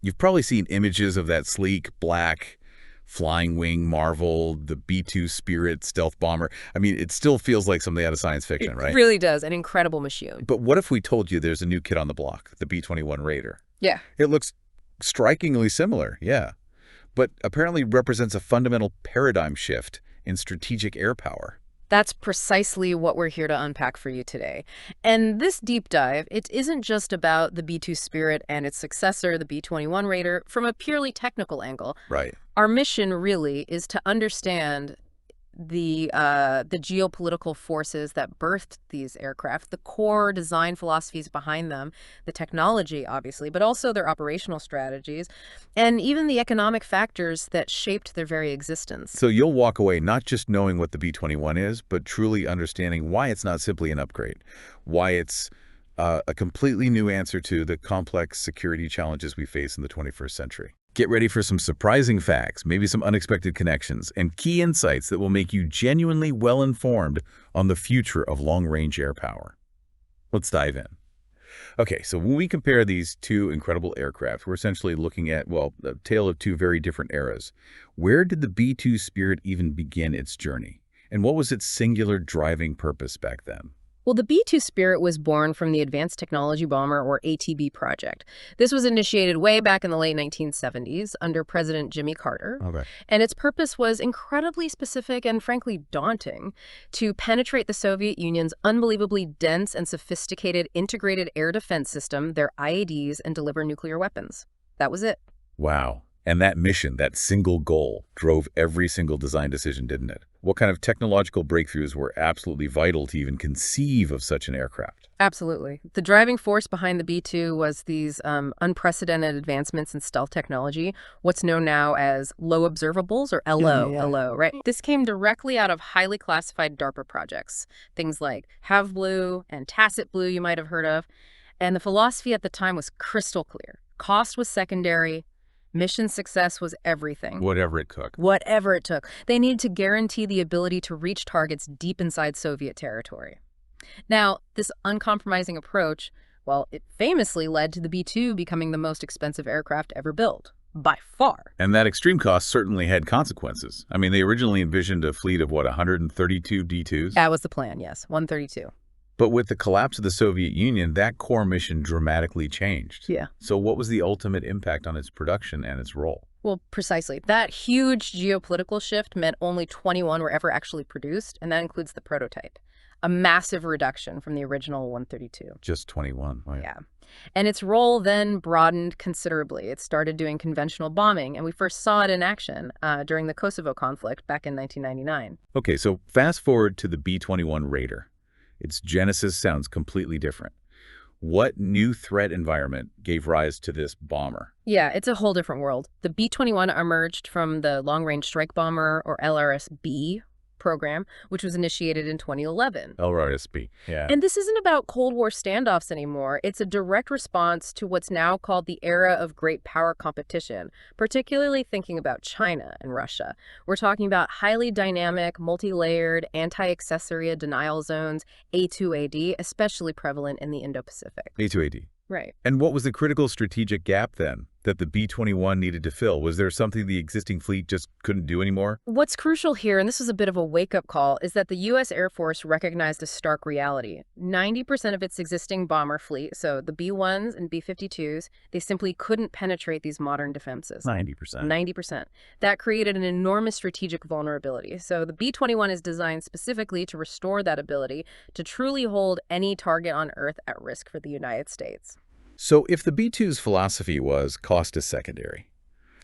You've probably seen images of that sleek, black, flying wing Marvel, the B-2 Spirit stealth bomber. I mean, it still feels like something out of science It fiction, right? really does. An incredible machine. But what if we told you there's a new kid on the block, the B-21 Raider? Yeah. It looks strikingly similar, yeah, but apparently represents a fundamental paradigm shift in strategic air power. That's precisely what we're here to unpack for you today. And this deep dive, it isn't just about the B-2 Spirit and its successor, the B-21 Raider, from a purely technical angle. Right. Our mission really is to understand the geopolitical forces that birthed these aircraft, the core design philosophies behind them, the technology, obviously, but also their operational strategies, and even the economic factors that shaped their very existence. So you'll walk away not just knowing what the B-21 is, but truly understanding why it's not simply an upgrade, why it's a completely new answer to the complex security challenges we face in the 21st century. Get ready for some surprising facts, maybe some unexpected connections, and key insights that will make you genuinely well-informed on the future of long-range air power. Let's dive in. Okay, so when we compare these two incredible aircraft, we're essentially looking at, well, a tale of two very different eras. Where did the B-2 Spirit even begin its journey? And what was its singular driving purpose back then? Well, the B-2 Spirit was born from the Advanced Technology Bomber, or ATB project. This was initiated way back in the late 1970s under President Jimmy Carter. Okay. And its purpose was incredibly specific and frankly daunting: to penetrate the Soviet Union's unbelievably dense and sophisticated integrated air defense system, their IADs, and deliver nuclear weapons. That was it. Wow. And that mission, that single goal, drove every single design decision, didn't it? What kind of technological breakthroughs were absolutely vital to even conceive of such an aircraft? Absolutely. The driving force behind the B-2 was these unprecedented advancements in stealth technology, what's known now as low observables, or LO, Yeah. LO, right? This came directly out of highly classified DARPA projects, things like Have Blue and Tacit Blue you might have heard of. And the philosophy at the time was crystal clear. Cost was secondary. Mission success was everything. Whatever it took. Whatever it took. They needed to guarantee the ability to reach targets deep inside Soviet territory. Now, this uncompromising approach, well, it famously led to the B-2 becoming the most expensive aircraft ever built, by far. And that extreme cost certainly had consequences. I mean, they originally envisioned a fleet of, what, 132 D-2s? That was the plan, yes, 132. But with the collapse of the Soviet Union, that core mission dramatically changed. Yeah. So what was the ultimate impact on its production and its role? Well, precisely. That huge geopolitical shift meant only 21 were ever actually produced, and that includes the prototype. A massive reduction from the original 132. Just 21. Right. Yeah. And its role then broadened considerably. It started doing conventional bombing, and we first saw it in action during the Kosovo conflict back in 1999. Okay, so fast forward to the B-21 Raider. Its genesis sounds completely different. What new threat environment gave rise to this bomber? Yeah, it's a whole different world. The B-21 emerged from the Long Range Strike Bomber, or LRSB, program, which was initiated in 2011. LRSB, yeah. And this isn't about Cold War standoffs anymore. It's a direct response to what's now called the era of great power competition, particularly thinking about China and Russia. We're talking about highly dynamic, multi-layered, anti-accessoria denial zones, A2AD, especially prevalent in the Indo-Pacific. A2AD. Right. And what was the critical strategic gap then that the B-21 needed to fill? Was there something the existing fleet just couldn't do anymore? What's crucial here, and this is a bit of a wake-up call, is that the U.S. Air Force recognized a stark reality. 90% of its existing bomber fleet, so the B-1s and B-52s, they simply couldn't penetrate these modern defenses. 90%. 90%. That created an enormous strategic vulnerability. So the B-21 is designed specifically to restore that ability to truly hold any target on Earth at risk for the United States. So if the B-2's philosophy was cost is secondary,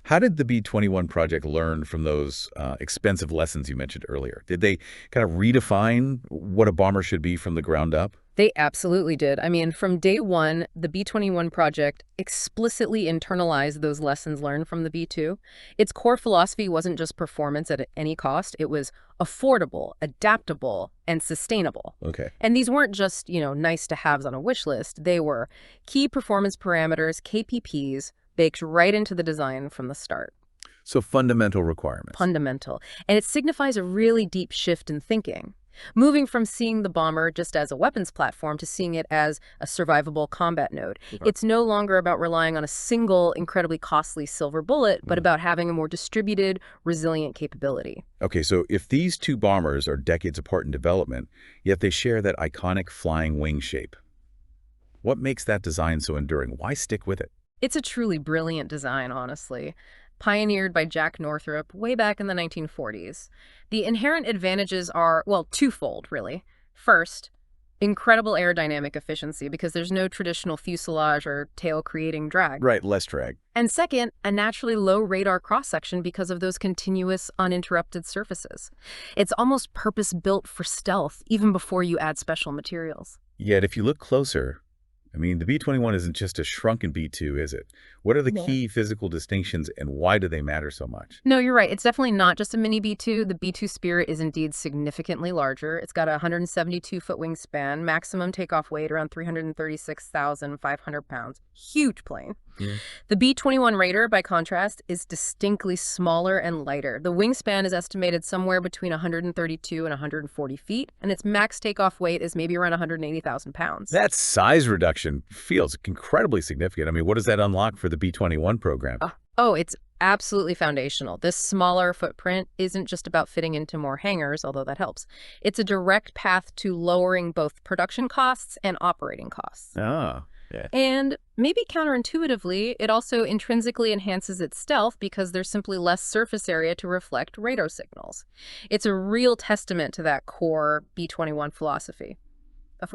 how did the B-21 project learn from those expensive lessons you mentioned earlier? Did they kind of redefine what a bomber should be from the ground up? They absolutely did. I mean, from day one, the B-21 project explicitly internalized those lessons learned from the B-2. Its core philosophy wasn't just performance at any cost. It was affordable, adaptable, and sustainable. Okay. And these weren't just, nice to haves on a wish list. They were key performance parameters, KPPs, baked right into the design from the start. So fundamental requirements. Fundamental. And it signifies a really deep shift in thinking. moving from seeing the bomber just as a weapons platform to seeing it as a survivable combat node. It's no longer about relying on a single, incredibly costly silver bullet, but Mm. about having a more distributed, resilient capability. Okay, so if these two bombers are decades apart in development, yet they share that iconic flying wing shape, what makes that design so enduring? Why stick with it? It's a truly brilliant design, honestly. Pioneered by Jack Northrop way back in the 1940s. The inherent advantages are, well, twofold, really. First, incredible aerodynamic efficiency because there's no traditional fuselage or tail creating drag. Right, less drag. And second, a naturally low radar cross-section because of those continuous, uninterrupted surfaces. It's almost purpose-built for stealth, even before you add special materials. Yet if you look closer, I mean, the B-21 isn't just a shrunken B-2, is it? What are the No. key physical distinctions and why do they matter so much? No, you're right. It's definitely not just a mini B-2. The B-2 Spirit is indeed significantly larger. It's got a 172-foot wingspan, maximum takeoff weight around 336,500 pounds. Huge plane. Yeah. The B-21 Raider, by contrast, is distinctly smaller and lighter. The wingspan is estimated somewhere between 132 and 140 feet, and its max takeoff weight is maybe around 180,000 pounds. That size reduction feels incredibly significant. I mean, what does that unlock for the B-21 program? Oh, it's absolutely foundational. This smaller footprint isn't just about fitting into more hangars, although that helps. It's a direct path to lowering both production costs and operating costs. Ah, yeah. And maybe counterintuitively, it also intrinsically enhances its stealth because there's simply less surface area to reflect radar signals. It's a real testament to that core B-21 philosophy.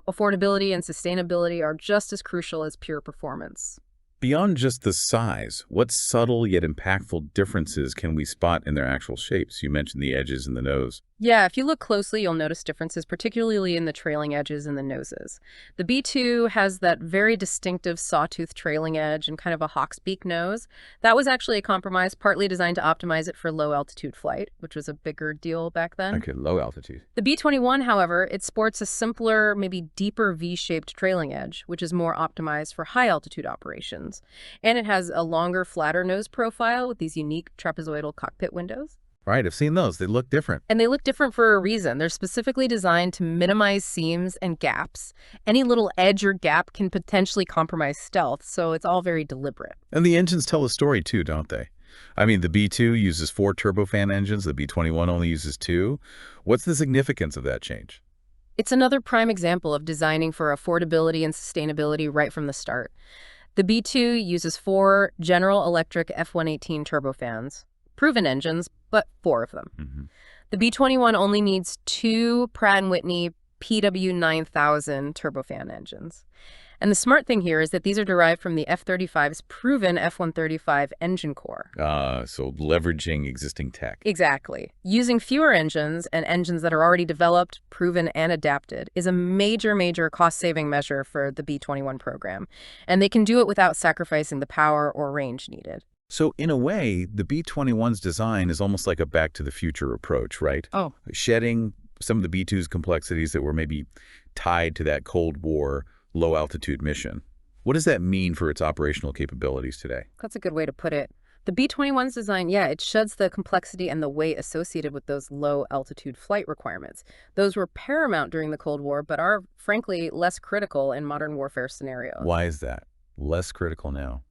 Affordability and sustainability are just as crucial as pure performance. Beyond just the size, what subtle yet impactful differences can we spot in their actual shapes? You mentioned the edges and the nose. Yeah, if you look closely, you'll notice differences, particularly in the trailing edges and the noses. The B-2 has that very distinctive sawtooth trailing edge and kind of a hawk's beak nose. That was actually a compromise, partly designed to optimize it for low-altitude flight, which was a bigger deal back then. Okay, low altitude. The B-21, however, it sports a simpler, maybe deeper V-shaped trailing edge, which is more optimized for high-altitude operations. And it has a longer, flatter nose profile with these unique trapezoidal cockpit windows. Right, I've seen those. They look different. And they look different for a reason. They're specifically designed to minimize seams and gaps. Any little edge or gap can potentially compromise stealth, so it's all very deliberate. And the engines tell a story too, don't they? I mean, the B-2 uses 4 turbofan engines. The B-21 only uses 2. What's the significance of that change? It's another prime example of designing for affordability and sustainability right from the start. The B-2 uses 4 General Electric F-118 turbofans. Proven engines, but 4 of them. Mm-hmm. The B-21 only needs 2 Pratt & Whitney PW9000 turbofan engines. And the smart thing here is that these are derived from the F-35's proven F-135 engine core. So leveraging existing tech. Exactly. Using fewer engines and engines that are already developed, proven, and adapted is a major, major cost-saving measure for the B-21 program. And they can do it without sacrificing the power or range needed. So in a way, the B-21's design is almost like a back-to-the-future approach, right? Oh. Shedding some of the B-2's complexities that were maybe tied to that Cold War low-altitude mission. What does that mean for its operational capabilities today? That's a good way to put it. The B-21's design, yeah, it sheds the complexity and the weight associated with those low-altitude flight requirements. Those were paramount during the Cold War, but are, frankly, less critical in modern warfare scenarios. Why is that? Less critical now.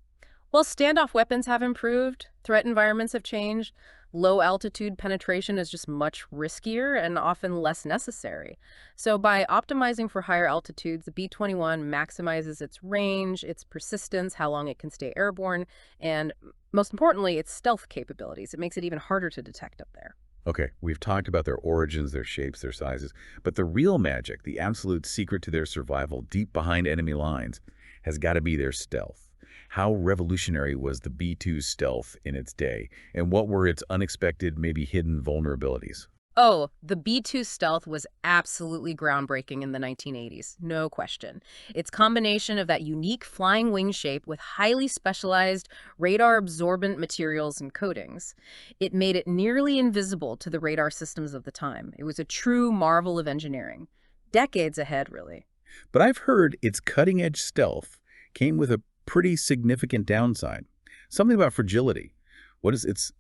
Well, standoff weapons have improved, threat environments have changed, low-altitude penetration is just much riskier and often less necessary. So by optimizing for higher altitudes, the B-21 maximizes its range, its persistence, how long it can stay airborne, and most importantly, its stealth capabilities. It makes it even harder to detect up there. Okay, we've talked about their origins, their shapes, their sizes, but the real magic, the absolute secret to their survival deep behind enemy lines, has got to be their stealth. How revolutionary was the B-2's stealth in its day, and what were its unexpected, maybe hidden vulnerabilities? Oh, the B-2 stealth was absolutely groundbreaking in the 1980s, no question. Its combination of that unique flying wing shape with highly specialized radar-absorbent materials and coatings, it made it nearly invisible to the radar systems of the time. It was a true marvel of engineering. Decades ahead, really. But I've heard its cutting-edge stealth came with a pretty significant downside. Something about fragility. What is its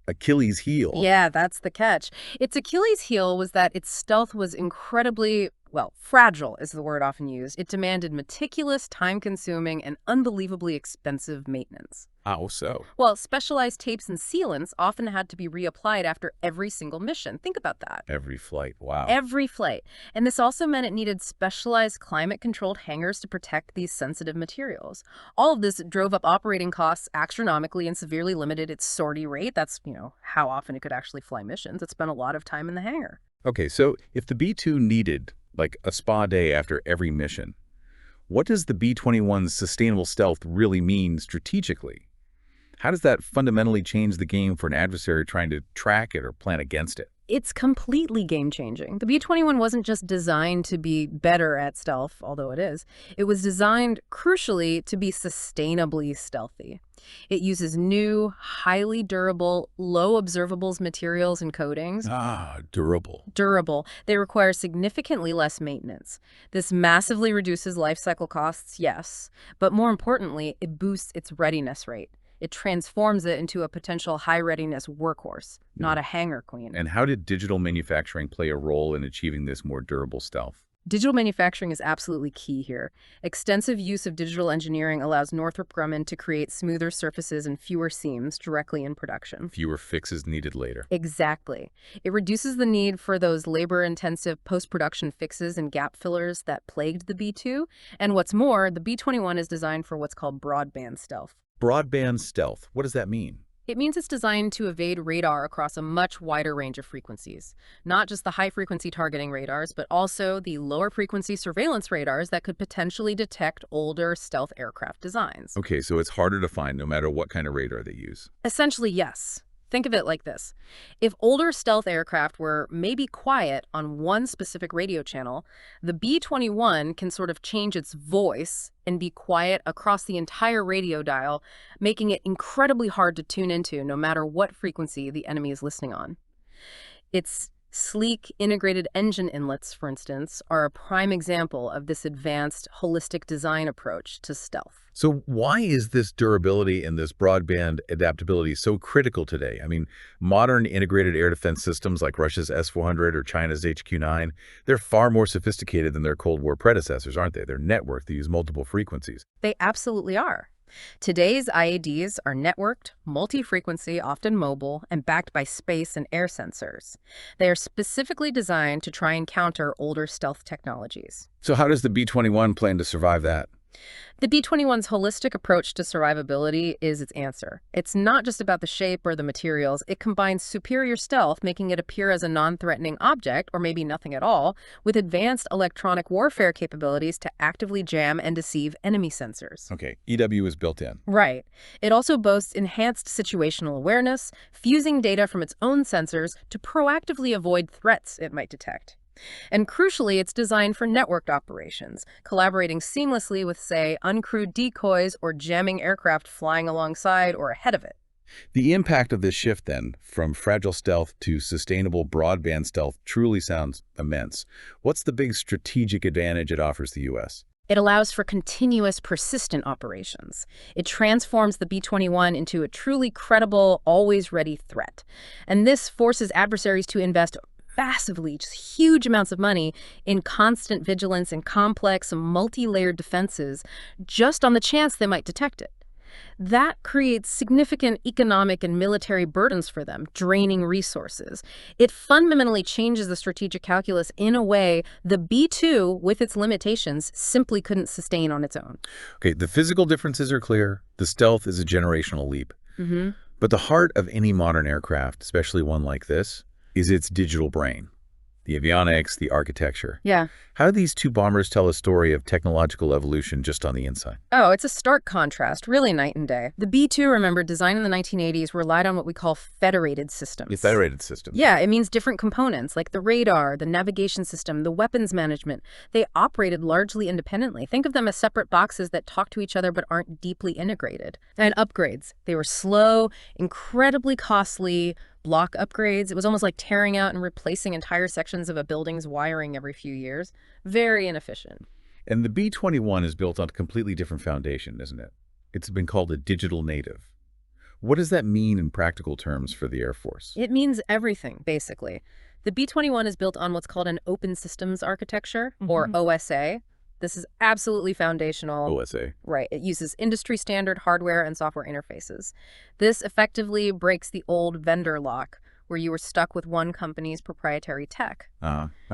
Achilles heel. Yeah, that's the catch. Its Achilles heel was that its stealth was incredibly, well, fragile is the word often used. It demanded meticulous, time-consuming, and unbelievably expensive maintenance. How so? Well, specialized tapes and sealants often had to be reapplied after every single mission. Think about that. Every flight. Wow. Every flight. And this also meant it needed specialized climate-controlled hangars to protect these sensitive materials. All of this drove up operating costs astronomically and severely limited its sortie rate. That's, how often it could actually fly missions. It spent a lot of time in the hangar. Okay, so if the B-2 needed, like, a spa day after every mission, what does the B-21's sustainable stealth really mean strategically? How does that fundamentally change the game for an adversary trying to track it or plan against it? It's completely game-changing. The B-21 wasn't just designed to be better at stealth, although it is. It was designed, crucially, to be sustainably stealthy. It uses new, highly durable, low observables materials and coatings. Ah, durable. Durable. They require significantly less maintenance. This massively reduces life cycle costs, yes, but more importantly, it boosts its readiness rate. It transforms it into a potential high-readiness workhorse, not a hangar queen. And how did digital manufacturing play a role in achieving this more durable stealth? Digital manufacturing is absolutely key here. Extensive use of digital engineering allows Northrop Grumman to create smoother surfaces and fewer seams directly in production. Fewer fixes needed later. Exactly. It reduces the need for those labor-intensive post-production fixes and gap fillers that plagued the B-2. And what's more, the B-21 is designed for what's called broadband stealth. Broadband stealth. What does that mean? It means it's designed to evade radar across a much wider range of frequencies. Not just the high-frequency targeting radars, but also the lower-frequency surveillance radars that could potentially detect older stealth aircraft designs. Okay, so it's harder to find no matter what kind of radar they use. Essentially, yes. Think of it like this. If older stealth aircraft were maybe quiet on one specific radio channel, the B-21 can sort of change its voice and be quiet across the entire radio dial, making it incredibly hard to tune into no matter what frequency the enemy is listening on. Its sleek, integrated engine inlets, for instance, are a prime example of this advanced, holistic design approach to stealth. So why is this durability and this broadband adaptability so critical today? I mean, modern integrated air defense systems like Russia's S-400 or China's HQ-9, they're far more sophisticated than their Cold War predecessors, aren't they? They're networked, they use multiple frequencies. They absolutely are. Today's IADs are networked, multi-frequency, often mobile, and backed by space and air sensors. They are specifically designed to try and counter older stealth technologies. So how does the B-21 plan to survive that? The B-21's holistic approach to survivability is its answer. It's not just about the shape or the materials. It combines superior stealth, making it appear as a non-threatening object, or maybe nothing at all, with advanced electronic warfare capabilities to actively jam and deceive enemy sensors. Okay, EW is built in. Right. It also boasts enhanced situational awareness, fusing data from its own sensors to proactively avoid threats it might detect. And crucially, it's designed for networked operations, collaborating seamlessly with, say, uncrewed decoys or jamming aircraft flying alongside or ahead of it. The impact of this shift, then, from fragile stealth to sustainable broadband stealth truly sounds immense. What's the big strategic advantage it offers the U.S.? It allows for continuous, persistent operations. It transforms the B-21 into a truly credible, always-ready threat. And this forces adversaries to invest massively, just huge amounts of money in constant vigilance and complex, multi-layered defenses just on the chance they might detect it. That creates significant economic and military burdens for them, draining resources. It fundamentally changes the strategic calculus in a way the B-2, with its limitations, simply couldn't sustain on its own. Okay, the physical differences are clear. The stealth is a generational leap. But the heart of any modern aircraft, especially one like this, is its digital brain, the avionics, the architecture. Yeah. How do these two bombers tell a story of technological evolution just on the inside? Oh, it's a stark contrast, really night and day. The B-2, remember, designed in the 1980s, relied on what we call federated systems. Federated systems. Yeah, it means different components, like the radar, the navigation system, the weapons management. They operated largely independently. Think of them as separate boxes that talk to each other but aren't deeply integrated. And upgrades. They were slow, incredibly costly, block upgrades. It was almost like tearing out and replacing entire sections of a building's wiring every few years. Very inefficient. And the B-21 is built on a completely different foundation, isn't it? It's been called a digital native. What does that mean in practical terms for the Air Force? It means everything, basically. The B-21 is built on what's called an open systems architecture, or OSA. This is absolutely foundational. OSA. Right. It uses industry standard hardware and software interfaces. This effectively breaks the old vendor lock, where you were stuck with one company's proprietary tech.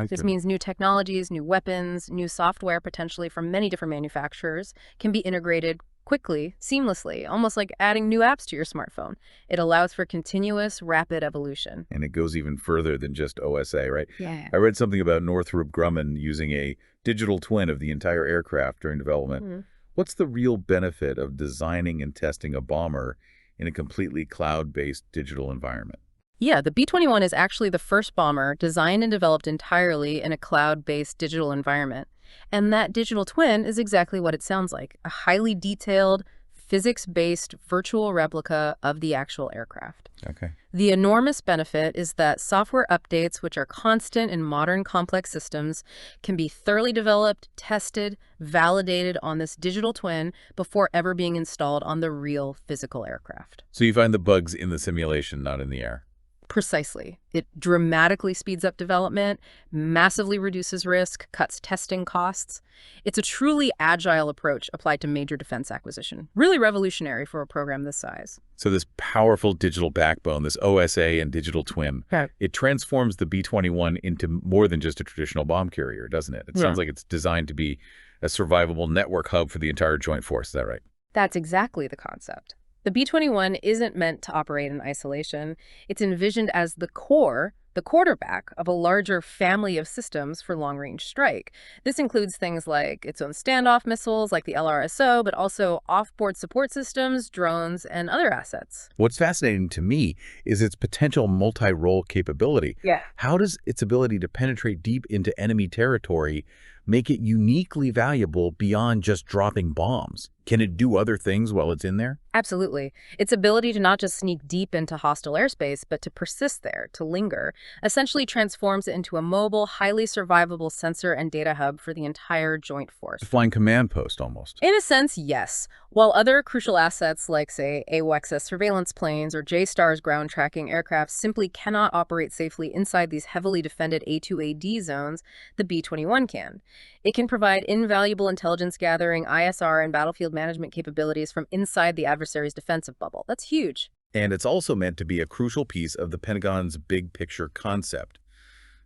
This means new technologies, new weapons, new software potentially from many different manufacturers can be integrated quickly, seamlessly, almost like adding new apps to your smartphone. It allows for continuous, rapid evolution. And it goes even further than just OSA, right? Yeah. I read something about Northrop Grumman using a digital twin of the entire aircraft during development. What's the real benefit of designing and testing a bomber in a completely cloud-based digital environment? Yeah, the B-21 is actually the first bomber designed and developed entirely in a cloud-based digital environment. And that digital twin is exactly what it sounds like, a highly detailed, physics-based virtual replica of the actual aircraft. Okay. The enormous benefit is that software updates, which are constant in modern complex systems, can be thoroughly developed, tested, validated on this digital twin before ever being installed on the real physical aircraft. So you find the bugs in the simulation, not in the air. Precisely. It dramatically speeds up development, massively reduces risk, cuts testing costs. It's a truly agile approach applied to major defense acquisition. Really revolutionary for a program this size. So this powerful digital backbone, this OSA and digital twin, it transforms the B-21 into more than just a traditional bomb carrier, doesn't it? It sounds like it's designed to be a survivable network hub for the entire joint force. Is that right? That's exactly the concept. The B-21 isn't meant to operate in isolation. It's envisioned as the core, the quarterback of a larger family of systems for long-range strike. This includes things like its own standoff missiles, like the LRSO, but also off-board support systems, drones, and other assets. What's fascinating to me is its potential multi-role capability. Yeah. How does its ability to penetrate deep into enemy territory make it uniquely valuable beyond just dropping bombs? Can it do other things while it's in there? Absolutely. Its ability to not just sneak deep into hostile airspace, but to persist there, to linger, essentially transforms it into a mobile, highly survivable sensor and data hub for the entire joint force. A flying command post, almost. In a sense, yes. While other crucial assets like, say, AWACS surveillance planes or JSTARS ground tracking aircraft simply cannot operate safely inside these heavily defended A2AD zones, the B-21 can. It can provide invaluable intelligence gathering, ISR, and battlefield management capabilities from inside the adversary's defensive bubble. That's huge. And it's also meant to be a crucial piece of the Pentagon's big picture concept,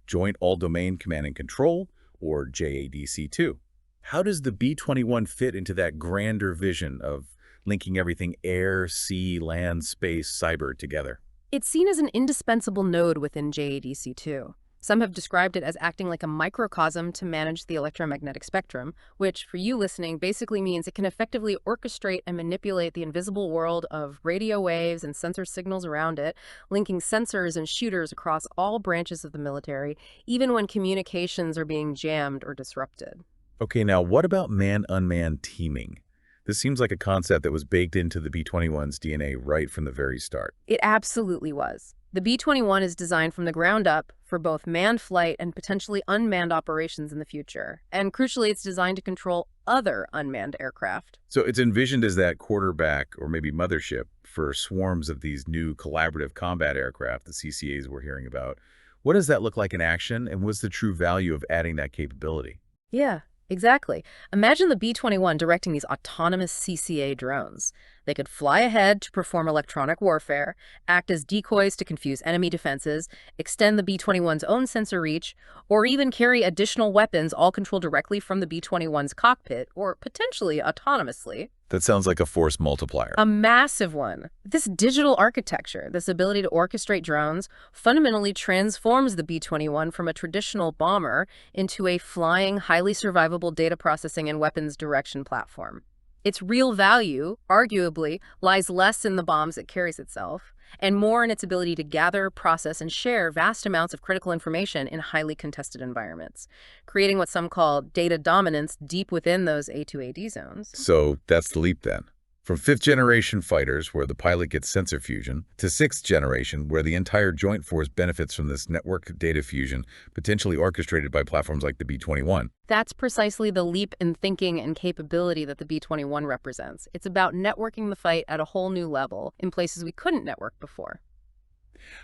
Joint All-Domain Command and Control, or JADC2. How does the B-21 fit into that grander vision of linking everything air, sea, land, space, cyber together? It's seen as an indispensable node within JADC2. Some have described it as acting like a microcosm to manage the electromagnetic spectrum, which, for you listening, basically means it can effectively orchestrate and manipulate the invisible world of radio waves and sensor signals around it, linking sensors and shooters across all branches of the military, even when communications are being jammed or disrupted. Okay, now what about man-unmanned teaming? This seems like a concept that was baked into the B-21's DNA right from the very start. It absolutely was. The B-21 is designed from the ground up for both manned flight and potentially unmanned operations in the future. And crucially, it's designed to control other unmanned aircraft. So it's envisioned as that quarterback or maybe mothership for swarms of these new collaborative combat aircraft, the CCAs we're hearing about. What does that look like in action, and what's the true value of adding that capability? Yeah, exactly. Imagine the B-21 directing these autonomous CCA drones. They could fly ahead to perform electronic warfare, act as decoys to confuse enemy defenses, extend the B-21's own sensor reach, or even carry additional weapons all controlled directly from the B-21's cockpit, or potentially autonomously. That sounds like a force multiplier. A massive one. This digital architecture, this ability to orchestrate drones, fundamentally transforms the B-21 from a traditional bomber into a flying, highly survivable data processing and weapons direction platform. Its real value, arguably, lies less in the bombs it carries itself, and more in its ability to gather, process, and share vast amounts of critical information in highly contested environments, creating what some call data dominance deep within those A2AD zones. So that's the leap then. From fifth-generation fighters, where the pilot gets sensor fusion, to sixth generation, where the entire joint force benefits from this network data fusion, potentially orchestrated by platforms like the B-21. That's precisely the leap in thinking and capability that the B-21 represents. It's about networking the fight at a whole new level in places we couldn't network before.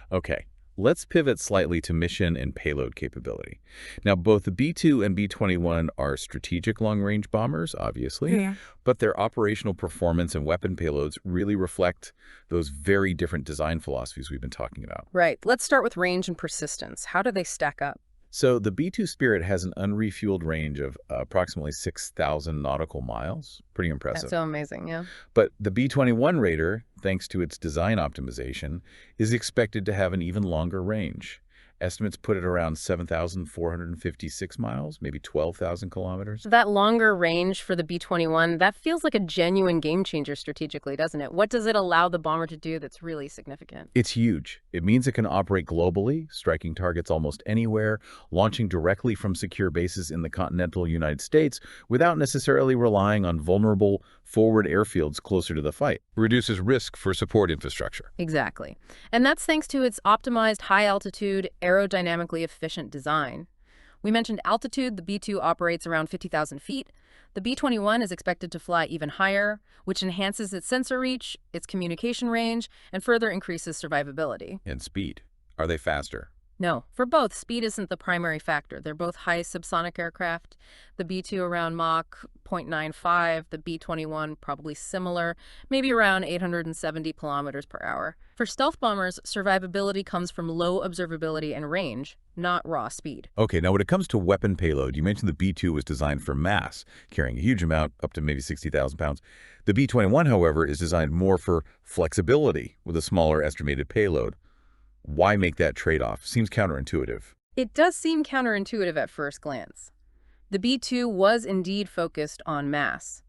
Okay, let's pivot slightly to mission and payload capability. Now, both the B-2 and B-21 are strategic long-range bombers, obviously, Yeah. but their operational performance and weapon payloads really reflect those very different design philosophies we've been talking about. Right. Let's start with range and persistence. How do they stack up? So the B-2 Spirit has an unrefueled range of approximately 6,000 nautical miles. Pretty That's impressive. so amazing, yeah. But the B-21 Raider, thanks to its design optimization, is expected to have an even longer range. Estimates put it around 7,456 miles, maybe 12,000 kilometers. So that longer range for the B-21, that feels like a genuine game changer strategically, doesn't it? What does it allow the bomber to do that's really significant? It's huge. It means it can operate globally, striking targets almost anywhere, launching directly from secure bases in the continental United States without necessarily relying on vulnerable forward airfields closer to the fight. Reduces risk for support infrastructure. Exactly. And that's thanks to its optimized high-altitude, aerodynamically efficient design. We mentioned altitude. The B-2 operates around 50,000 feet. The B-21 is expected to fly even higher, which enhances its sensor reach, its communication range, and further increases survivability. And speed. Are they faster? No, for both, speed isn't the primary factor. They're both high subsonic aircraft. The B-2 around Mach 0.95, the B-21 probably similar, maybe around 870 kilometers per hour. For stealth bombers, survivability comes from low observability and range, not raw speed. Okay, now when it comes to weapon payload, you mentioned the B-2 was designed for mass, carrying a huge amount, up to maybe 60,000 pounds. The B-21, however, is designed more for flexibility with a smaller estimated payload. Why make that trade-off? Seems counterintuitive. It does seem counterintuitive at first glance. The B-2 was indeed focused on mass.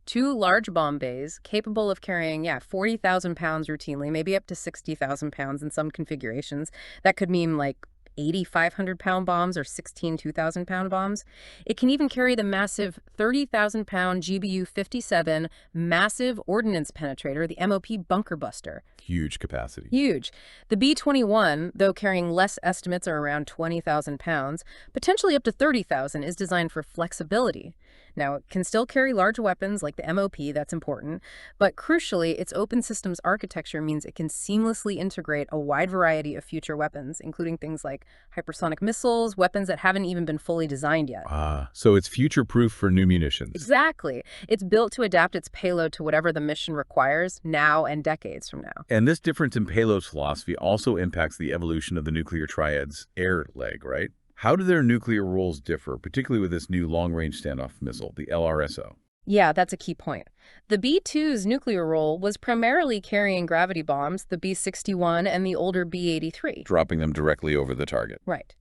Two large bomb bays capable of carrying, 40,000 pounds routinely, maybe up to 60,000 pounds in some configurations. That could mean like 8,500-pound bombs or 16 2,000-pound bombs. It can even carry the massive 30,000-pound GBU-57 massive ordnance penetrator, the MOP bunker buster. Huge capacity. Huge. The B-21, though carrying less estimates are around 20,000 pounds, potentially up to 30,000, is designed for flexibility. Now, it can still carry large weapons like the MOP, that's important, but crucially, its open systems architecture means it can seamlessly integrate a wide variety of future weapons, including things like hypersonic missiles, weapons that haven't even been fully designed yet. So it's future-proof for new munitions. Exactly. It's built to adapt its payload to whatever the mission requires now and decades from now. And this difference in payload philosophy also impacts the evolution of the nuclear triad's air leg, right? How do their nuclear roles differ, particularly with this new long-range standoff missile, the LRSO? Yeah, that's a key point. The B-2's nuclear role was primarily carrying gravity bombs, the B-61 and the older B-83. Dropping them directly over the target. Right.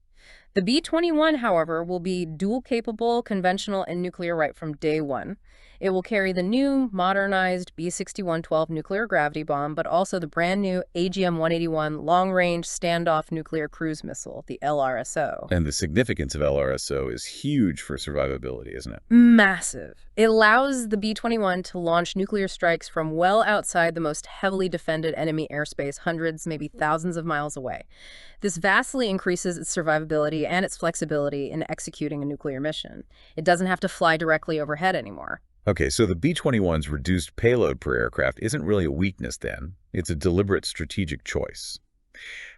The B-21, however, will be dual-capable, conventional, and nuclear right from day one. It will carry the new, modernized B-61-12 nuclear gravity bomb, but also the brand-new AGM-181 long-range standoff nuclear cruise missile, the LRSO. And the significance of LRSO is huge for survivability, isn't it? Massive. It allows the B-21 to launch nuclear strikes from well outside the most heavily defended enemy airspace, hundreds, maybe thousands of miles away. This vastly increases its survivability and its flexibility in executing a nuclear mission. It doesn't have to fly directly overhead anymore. Okay, so the B-21's reduced payload per aircraft isn't really a weakness then. It's a deliberate strategic choice.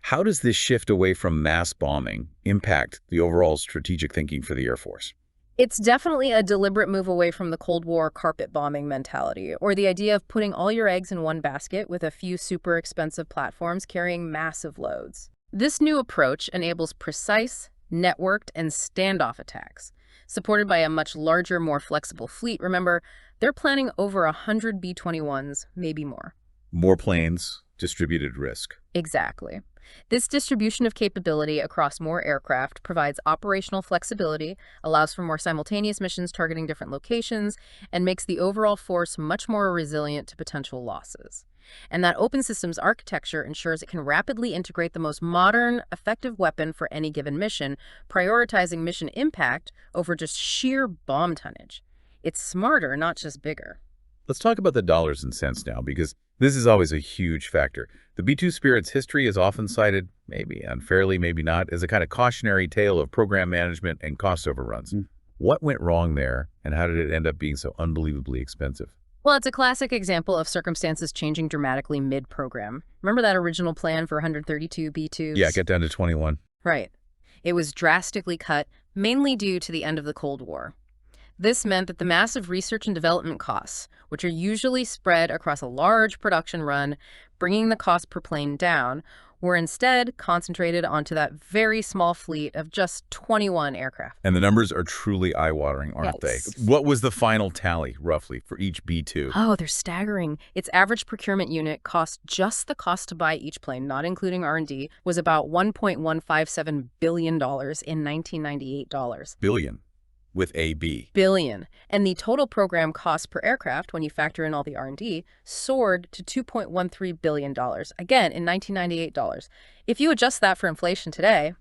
How does this shift away from mass bombing impact the overall strategic thinking for the Air Force? It's definitely a deliberate move away from the Cold War carpet bombing mentality, or the idea of putting all your eggs in one basket with a few super expensive platforms carrying massive loads. This new approach enables precise, networked, and standoff attacks, supported by a much larger, more flexible fleet. Remember, they're planning over 100 B-21s, maybe more. More planes, distributed risk. Exactly. This distribution of capability across more aircraft provides operational flexibility, allows for more simultaneous missions targeting different locations, and makes the overall force much more resilient to potential losses. And that open systems architecture ensures it can rapidly integrate the most modern, effective weapon for any given mission, prioritizing mission impact over just sheer bomb tonnage. It's smarter, not just bigger. Let's talk about the dollars and cents now, because this is always a huge factor. The B-2 Spirit's history is often cited, maybe unfairly, maybe not, as a kind of cautionary tale of program management and cost overruns. What went wrong there, and how did it end up being so unbelievably expensive? Well, it's a classic example of circumstances changing dramatically mid-program. Remember that original plan for 132 B-2s? Yeah, get down to 21. Right. It was drastically cut, mainly due to the end of the Cold War. This meant that the massive research and development costs, which are usually spread across a large production run, bringing the cost per plane down, were instead concentrated onto that very small fleet of just 21 aircraft. And the numbers are truly eye-watering, aren't Yes. they? What was the final tally, roughly, for each B-2? Oh, they're staggering. Its average procurement unit cost, just the cost to buy each plane, not including R&D, was about $1.157 billion in 1998 dollars. Billion, with a B. Billion. And the total program cost per aircraft, when you factor in all the R&D, soared to $2.13 billion, again in 1998 dollars. If you adjust that for inflation today,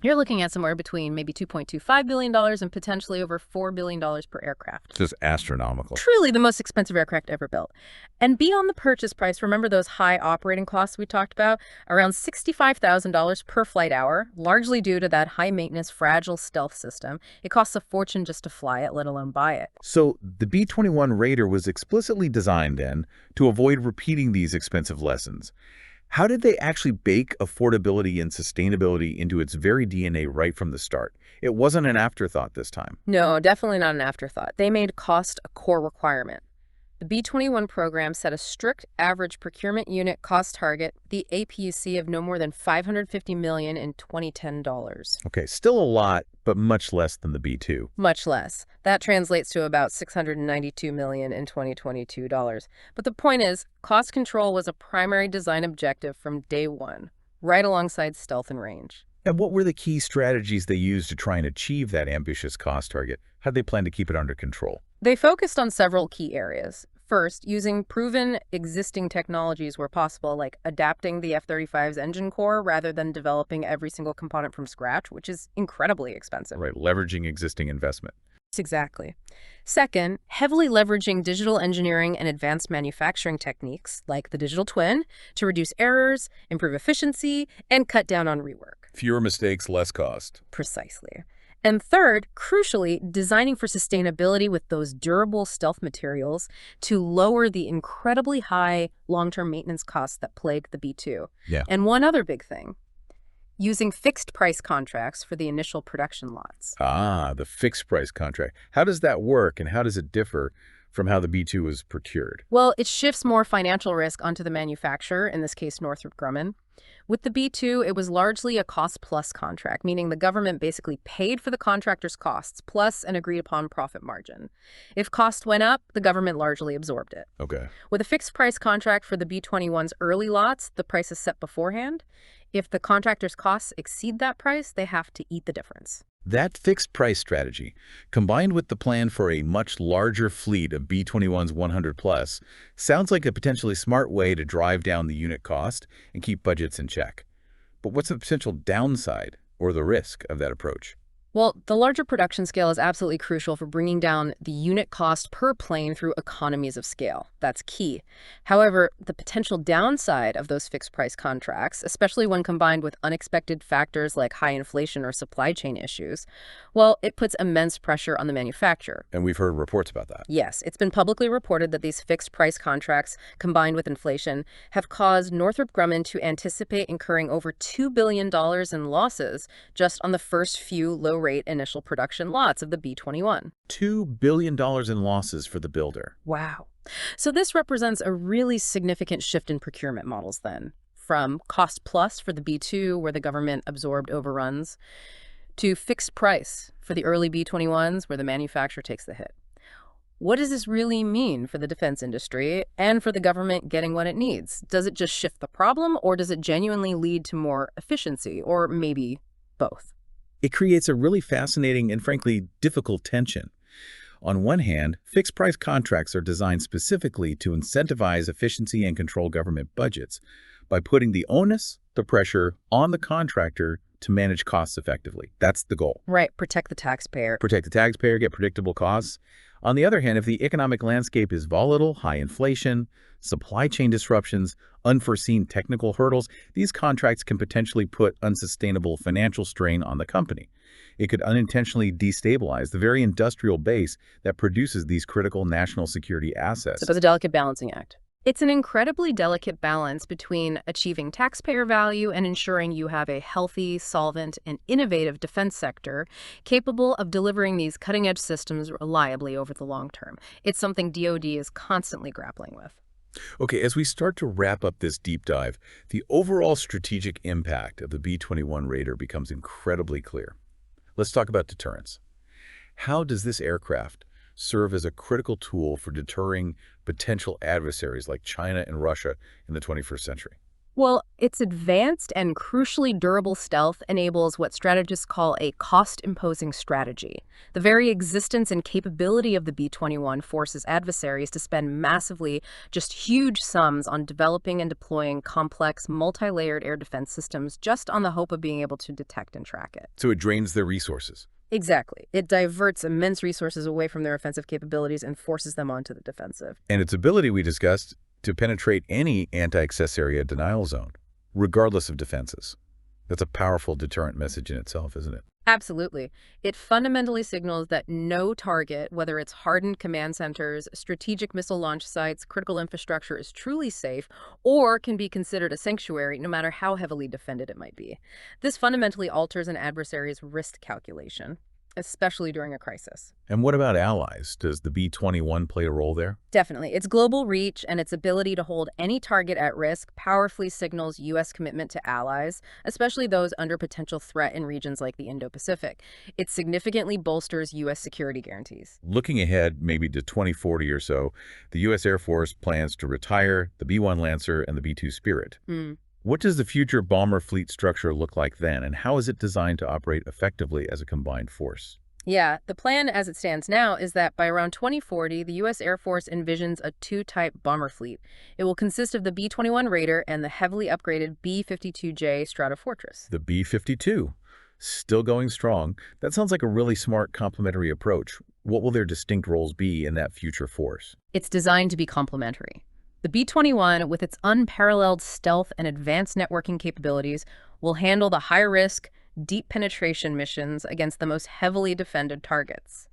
you're looking at somewhere between maybe $2.25 billion and potentially over $4 billion per aircraft. Just astronomical. Truly the most expensive aircraft ever built. And beyond the purchase price, remember those high operating costs we talked about? Around $65,000 per flight hour, largely due to that high-maintenance, fragile stealth system. It costs a fortune just to fly it, let alone buy it. So the B-21 Raider was explicitly designed, then, to avoid repeating these expensive lessons. How did they actually bake affordability and sustainability into its very DNA right from the start? It wasn't an afterthought this time. No, definitely not an afterthought. They made cost a core requirement. The B-21 program set a strict average procurement unit cost target, the APUC of no more than $550 million in 2010 dollars. Okay, still a lot, but much less than the B-2. Much less. That translates to about $692 million in 2022 dollars. But the point is, cost control was a primary design objective from day one, right alongside stealth and range. And what were the key strategies they used to try and achieve that ambitious cost target? How'd they plan to keep it under control? They focused on several key areas. First, using proven existing technologies where possible, like adapting the F-35's engine core rather than developing every single component from scratch, which is incredibly expensive. Right, leveraging existing investment. Exactly. Second, heavily leveraging digital engineering and advanced manufacturing techniques, like the digital twin, to reduce errors, improve efficiency, and cut down on rework. Fewer mistakes, less cost. Precisely. And third, crucially, designing for sustainability with those durable stealth materials to lower the incredibly high long-term maintenance costs that plague the B-2. Yeah. And one other big thing, using fixed price contracts for the initial production lots. Ah, the fixed price contract. How does that work, and how does it differ from how the B-2 was procured? Well, it shifts more financial risk onto the manufacturer, in this case, Northrop Grumman. With the B-2, it was largely a cost-plus contract, meaning the government basically paid for the contractor's costs, plus an agreed-upon profit margin. If cost went up, the government largely absorbed it. Okay. With a fixed-price contract for the B-21's early lots, the price is set beforehand. If the contractor's costs exceed that price, they have to eat the difference. That fixed price strategy, combined with the plan for a much larger fleet of B-21's 100+, sounds like a potentially smart way to drive down the unit cost and keep budgets in check. But what's the potential downside or the risk of that approach? Well, the larger production scale is absolutely crucial for bringing down the unit cost per plane through economies of scale. That's key. However, the potential downside of those fixed-price contracts, especially when combined with unexpected factors like high inflation or supply chain issues, well, it puts immense pressure on the manufacturer. And we've heard reports about that. Yes, it's been publicly reported that these fixed-price contracts, combined with inflation, have caused Northrop Grumman to anticipate incurring over $2 billion in losses just on the first few low-rate initial production lots of the B-21. $2 billion in losses for the builder. Wow. So this represents a really significant shift in procurement models then, from cost plus for the B-2, where the government absorbed overruns, to fixed price for the early B-21s, where the manufacturer takes the hit. What does this really mean for the defense industry and for the government getting what it needs? Does it just shift the problem, or does it genuinely lead to more efficiency, or maybe both? It creates a really fascinating and frankly difficult tension. On one hand, fixed-price contracts are designed specifically to incentivize efficiency and control government budgets by putting the onus, the pressure, on the contractor to manage costs effectively. That's the goal. Right, protect the taxpayer. Protect the taxpayer, get predictable costs. On the other hand, if the economic landscape is volatile, high inflation, supply chain disruptions, unforeseen technical hurdles, these contracts can potentially put unsustainable financial strain on the company. It could unintentionally destabilize the very industrial base that produces these critical national security assets. So it's a delicate balancing act. It's an incredibly delicate balance between achieving taxpayer value and ensuring you have a healthy, solvent, and innovative defense sector capable of delivering these cutting-edge systems reliably over the long term. It's something DoD is constantly grappling with. Okay, as we start to wrap up this deep dive, the overall strategic impact of the B-21 Raider becomes incredibly clear. Let's talk about deterrence. How does this aircraft serve as a critical tool for deterring potential adversaries like China and Russia in the 21st century? Well, its advanced and crucially durable stealth enables what strategists call a cost-imposing strategy. The very existence and capability of the B-21 forces adversaries to spend massively, just huge sums on developing and deploying complex, multi-layered air defense systems just on the hope of being able to detect and track it. So it drains their resources. Exactly. It diverts immense resources away from their offensive capabilities and forces them onto the defensive. And its ability, we discussed, to penetrate any anti-access area denial zone, regardless of defenses. That's a powerful deterrent message in itself, isn't it? Absolutely. It fundamentally signals that no target, whether it's hardened command centers, strategic missile launch sites, critical infrastructure, is truly safe or can be considered a sanctuary, no matter how heavily defended it might be. This fundamentally alters an adversary's risk calculation, especially during a crisis. And what about allies? Does the B-21 play a role there? Definitely. Its global reach and its ability to hold any target at risk powerfully signals U.S. commitment to allies, especially those under potential threat in regions like the Indo-Pacific. It significantly bolsters U.S. security guarantees. Looking ahead, maybe to 2040 or so, the U.S. Air Force plans to retire the B-1 Lancer and the B-2 Spirit. What does the future bomber fleet structure look like then, and how is it designed to operate effectively as a combined force? Yeah, the plan as it stands now is that by around 2040, the U.S. Air Force envisions a two-type bomber fleet. It will consist of the B-21 Raider and the heavily upgraded B-52J Stratofortress. The B-52, still going strong. That sounds like a really smart complementary approach. What will their distinct roles be in that future force? It's designed to be complementary. The B-21, with its unparalleled stealth and advanced networking capabilities, will handle the high-risk, deep penetration missions against the most heavily defended targets,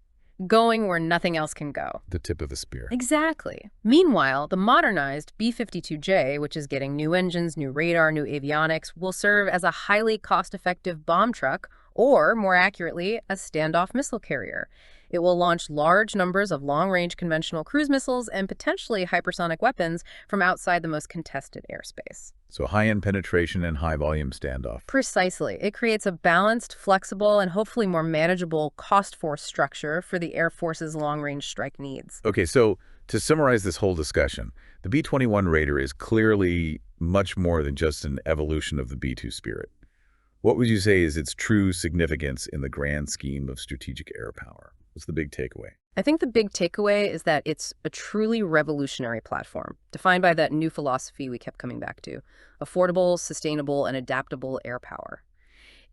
going where nothing else can go. The tip of the spear. Exactly. Meanwhile, the modernized B-52J, which is getting new engines, new radar, new avionics, will serve as a highly cost-effective bomb truck, or, more accurately, a standoff missile carrier. It will launch large numbers of long-range conventional cruise missiles and potentially hypersonic weapons from outside the most contested airspace. So high-end penetration and high-volume standoff. Precisely. It creates a balanced, flexible, and hopefully more manageable cost force structure for the Air Force's long-range strike needs. Okay, so to summarize this whole discussion, the B-21 Raider is clearly much more than just an evolution of the B-2 Spirit. What would you say is its true significance in the grand scheme of strategic air power? What's the big takeaway? I think the big takeaway is that it's a truly revolutionary platform, defined by that new philosophy we kept coming back to: affordable, sustainable, and adaptable air power.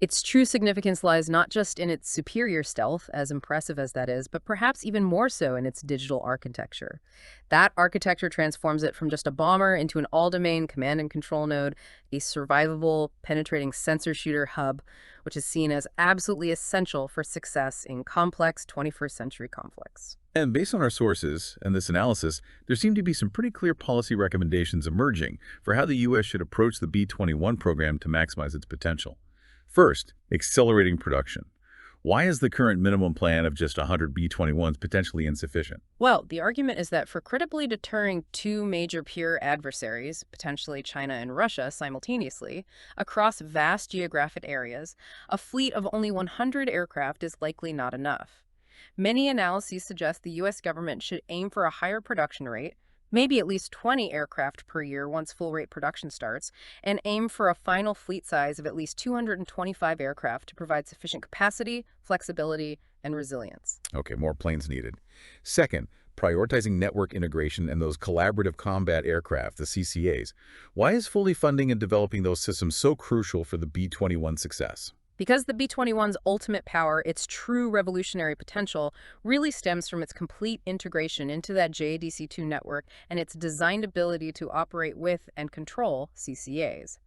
Its true significance lies not just in its superior stealth, as impressive as that is, but perhaps even more so in its digital architecture. That architecture transforms it from just a bomber into an all-domain command and control node, a survivable, penetrating sensor shooter hub, which is seen as absolutely essential for success in complex 21st century conflicts. And based on our sources and this analysis, there seem to be some pretty clear policy recommendations emerging for how the U.S. should approach the B-21 program to maximize its potential. First, accelerating production. Why is the current minimum plan of just 100 B-21s potentially insufficient? Well, the argument is that for critically deterring two major peer adversaries, potentially China and Russia, simultaneously, across vast geographic areas, a fleet of only 100 aircraft is likely not enough. Many analyses suggest the U.S. government should aim for a higher production rate, maybe at least 20 aircraft per year once full-rate production starts, and aim for a final fleet size of at least 225 aircraft to provide sufficient capacity, flexibility, and resilience. Okay, more planes needed. Second, prioritizing network integration and those collaborative combat aircraft, the CCAs. Why is fully funding and developing those systems so crucial for the B-21 success? Because the B-21's ultimate power, its true revolutionary potential, really stems from its complete integration into that JADC2 network and its designed ability to operate with and control CCAs.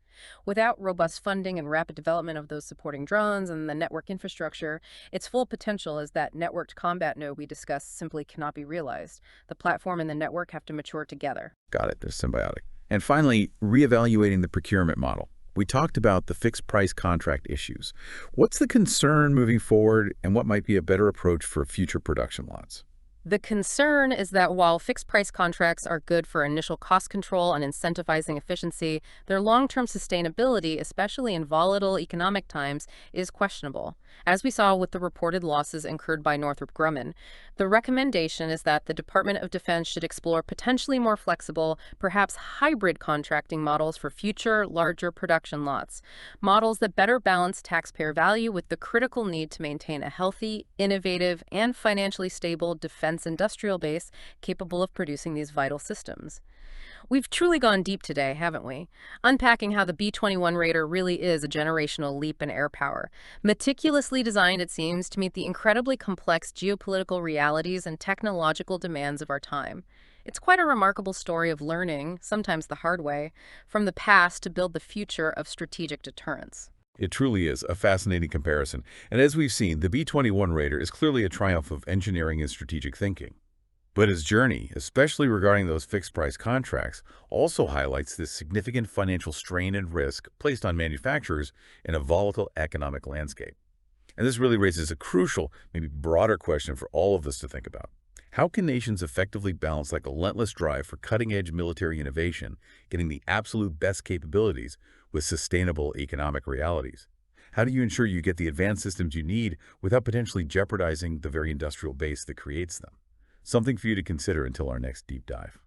Without robust funding and rapid development of those supporting drones and the network infrastructure, its full potential as that networked combat node we discussed simply cannot be realized. The platform and the network have to mature together. Got it. They're symbiotic. And finally, reevaluating the procurement model. We talked about the fixed price contract issues. What's the concern moving forward, and what might be a better approach for future production lots? The concern is that while fixed price contracts are good for initial cost control and incentivizing efficiency, their long-term sustainability, especially in volatile economic times, is questionable. As we saw with the reported losses incurred by Northrop Grumman, the recommendation is that the Department of Defense should explore potentially more flexible, perhaps hybrid contracting models for future, larger production lots. Models that better balance taxpayer value with the critical need to maintain a healthy, innovative, and financially stable defense industrial base capable of producing these vital systems. We've truly gone deep today, haven't we? Unpacking how the B-21 Raider really is a generational leap in air power. Meticulously designed, it seems, to meet the incredibly complex geopolitical realities and technological demands of our time. It's quite a remarkable story of learning, sometimes the hard way, from the past to build the future of strategic deterrence. It truly is a fascinating comparison. And as we've seen, the B-21 Raider is clearly a triumph of engineering and strategic thinking. But his journey, especially regarding those fixed-price contracts, also highlights this significant financial strain and risk placed on manufacturers in a volatile economic landscape. And this really raises a crucial, maybe broader question for all of us to think about. How can nations effectively balance that relentless drive for cutting-edge military innovation, getting the absolute best capabilities, with sustainable economic realities? How do you ensure you get the advanced systems you need without potentially jeopardizing the very industrial base that creates them? Something for you to consider until our next deep dive.